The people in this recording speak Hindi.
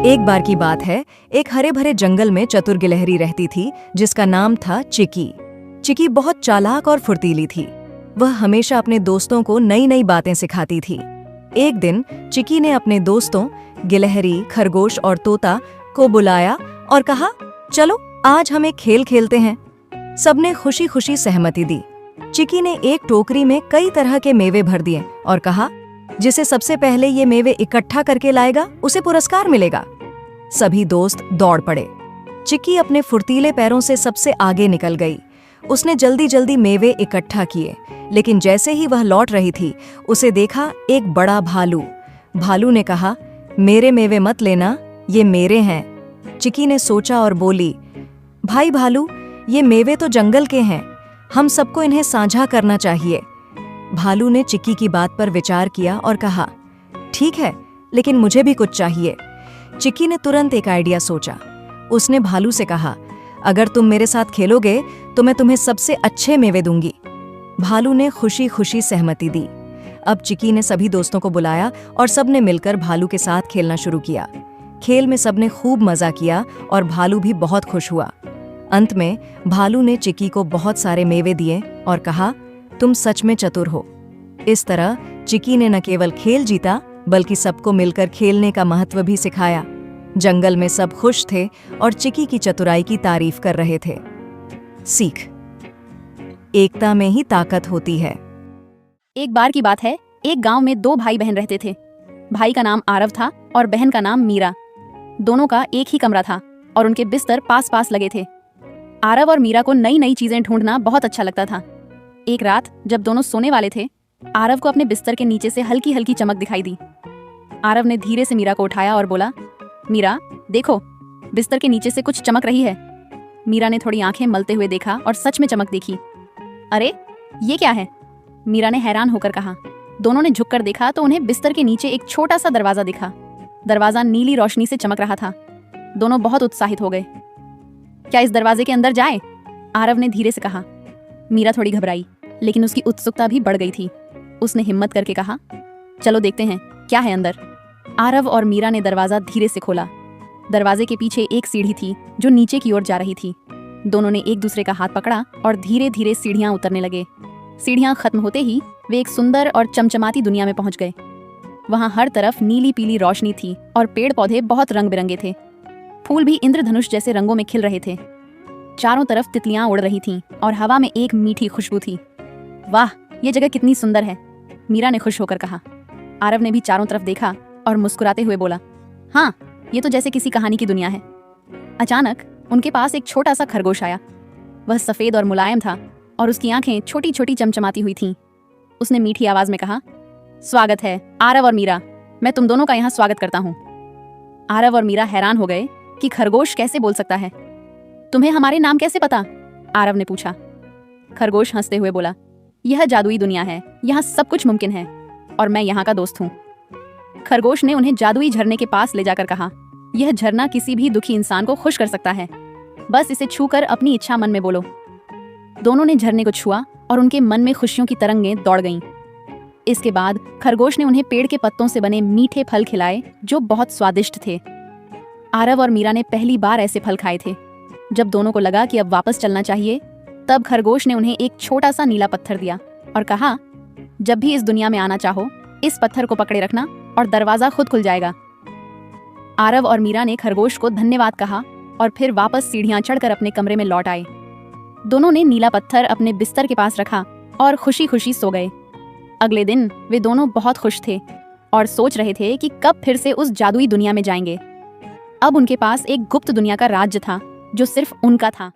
एक बार की बात है, एक हरे भरे जंगल में चतुर गिलहरी रहती थी जिसका नाम था चिकी। चिकी बहुत चालाक और फुर्तीली थी। वह हमेशा अपने दोस्तों को नई नई बातें सिखाती थी। एक दिन चिकी ने अपने दोस्तों गिलहरी, खरगोश और तोता को बुलाया और कहा, चलो आज हम एक खेल खेलते हैं। सबने खुशी खुशी सहमति दी। चिकी ने एक टोकरी में कई तरह के मेवे भर दिए और कहा, जिसे सबसे पहले ये मेवे इकट्ठा करके लाएगा उसे पुरस्कार मिलेगा। सभी दोस्त दौड़ पड़े। चिकी अपने फुर्तीले पैरों से सबसे आगे निकल गई। उसने जल्दी जल्दी मेवे इकट्ठा किए, लेकिन जैसे ही वह लौट रही थी उसे देखा एक बड़ा भालू। भालू ने कहा, मेरे मेवे मत लेना, ये मेरे हैं। चिकी ने सोचा और बोली, भाई भालू, ये मेवे तो जंगल के हैं, हम सबको इन्हें साझा करना चाहिए। भालू ने चिकी की बात पर विचार किया और कहा, ठीक है, लेकिन मुझे भी कुछ चाहिए। चिकी ने तुरंत एक आइडिया सोचा। उसने भालू से कहा, अगर तुम मेरे साथ खेलोगे तो मैं तुम्हें सबसे अच्छे मेवे दूंगी। भालू ने खुशी खुशी सहमति दी। अब चिकी ने सभी दोस्तों को बुलाया और सबने मिलकर भालू के साथ खेलना शुरू किया। खेल में सबने खूब मजा किया और भालू भी बहुत खुश हुआ। अंत में भालू ने चिकी को बहुत सारे मेवे दिए और कहा, तुम सच में चतुर हो। इस तरह चिकी ने न केवल खेल जीता बल्कि सबको मिलकर खेलने का महत्व भी सिखाया। जंगल में सब खुश थे और चिकी की चतुराई की तारीफ कर रहे थे। सीख, एकता में ही ताकत होती है। एक बार की बात है, एक गांव में दो भाई बहन रहते थे। भाई का नाम आरव था और बहन का नाम मीरा। दोनों का एक ही कमरा था और उनके बिस्तर पास पास लगे थे। आरव और मीरा को नई नई चीजें ढूंढना बहुत अच्छा लगता था। एक रात जब दोनों सोने वाले थे, आरव को अपने बिस्तर के नीचे से हल्की हल्की चमक दिखाई दी। आरव ने धीरे से मीरा को उठाया और बोला, मीरा देखो, बिस्तर के नीचे से कुछ चमक रही है। मीरा ने थोड़ी आंखें मलते हुए देखा और सच में चमक देखी। अरे ये क्या है? मीरा ने हैरान होकर कहा। दोनों ने झुककर देखा तो उन्हें बिस्तर के नीचे एक छोटा सा दरवाजा दिखा। दरवाजा नीली रोशनी से चमक रहा था। दोनों बहुत उत्साहित हो गए। क्या इस दरवाजे के अंदर जाए? आरव ने धीरे से कहा। मीरा थोड़ी घबराई, लेकिन उसकी उत्सुकता भी बढ़ गई थी। उसने हिम्मत करके कहा, चलो देखते हैं क्या है अंदर। आरव और मीरा ने दरवाजा धीरे से खोला। दरवाजे के पीछे एक सीढ़ी थी जो नीचे की ओर जा रही थी। दोनों ने एक दूसरे का हाथ पकड़ा और धीरे धीरे सीढ़ियां उतरने लगे। सीढ़ियां खत्म होते ही वे एक सुंदर और चमचमाती दुनिया में पहुंच गए। वहां हर तरफ नीली पीली रोशनी थी और पेड़ पौधे बहुत रंग बिरंगे थे। फूल भी इंद्रधनुष जैसे रंगों में खिल रहे थे। चारों तरफ तितलियां उड़ रही थीं और हवा में एक मीठी खुशबू थी। वाह, ये जगह कितनी सुंदर है, मीरा ने खुश होकर कहा। आरव ने भी चारों तरफ देखा और मुस्कुराते हुए बोला, हाँ, ये तो जैसे किसी कहानी की दुनिया है। अचानक उनके पास एक छोटा सा खरगोश आया। वह सफेद और मुलायम था और उसकी आंखें छोटी छोटी चमचमाती हुई थीं। उसने मीठी आवाज में कहा, स्वागत है आरव और मीरा, मैं तुम दोनों का यहाँ स्वागत करता हूँ। आरव और मीरा हैरान हो गए कि खरगोश कैसे बोल सकता है। तुम्हें हमारे नाम कैसे पता? आरव ने पूछा। खरगोश हंसते हुए बोला, यह जादुई दुनिया है, यहाँ सब कुछ मुमकिन है और मैं यहाँ का दोस्त हूँ। खरगोश ने उन्हें जादुई झरने के पास ले जाकर कहा, यह झरना किसी भी दुखी इंसान को खुश कर सकता है, बस इसे छूकर अपनी इच्छा मन में बोलो। दोनों ने झरने को छुआ और उनके मन में खुशियों की तरंगें दौड़ गईं। इसके बाद खरगोश ने उन्हें पेड़ के पत्तों से बने मीठे फल खिलाए जो बहुत स्वादिष्ट थे। आरव और मीरा ने पहली बार ऐसे फल खाए थे। जब दोनों को लगा कि अब वापस चलना चाहिए, तब खरगोश ने उन्हें एक छोटा सा नीला पत्थर दिया और कहा, जब भी इस दुनिया में आना चाहो, इस पत्थर को पकड़े रखना और दरवाजा खुद खुल जाएगा। आरव और मीरा ने खरगोश को धन्यवाद कहा और फिर वापस सीढ़ियां चढ़कर अपने कमरे में लौट आए। दोनों ने नीला पत्थर अपने बिस्तर के पास रखा और खुशी खुशी सो गए। अगले दिन वे दोनों बहुत खुश थे और सोच रहे थे कि कब फिर से उस जादुई दुनिया में जाएंगे। अब उनके पास एक गुप्त दुनिया का राज्य था जो सिर्फ उनका था।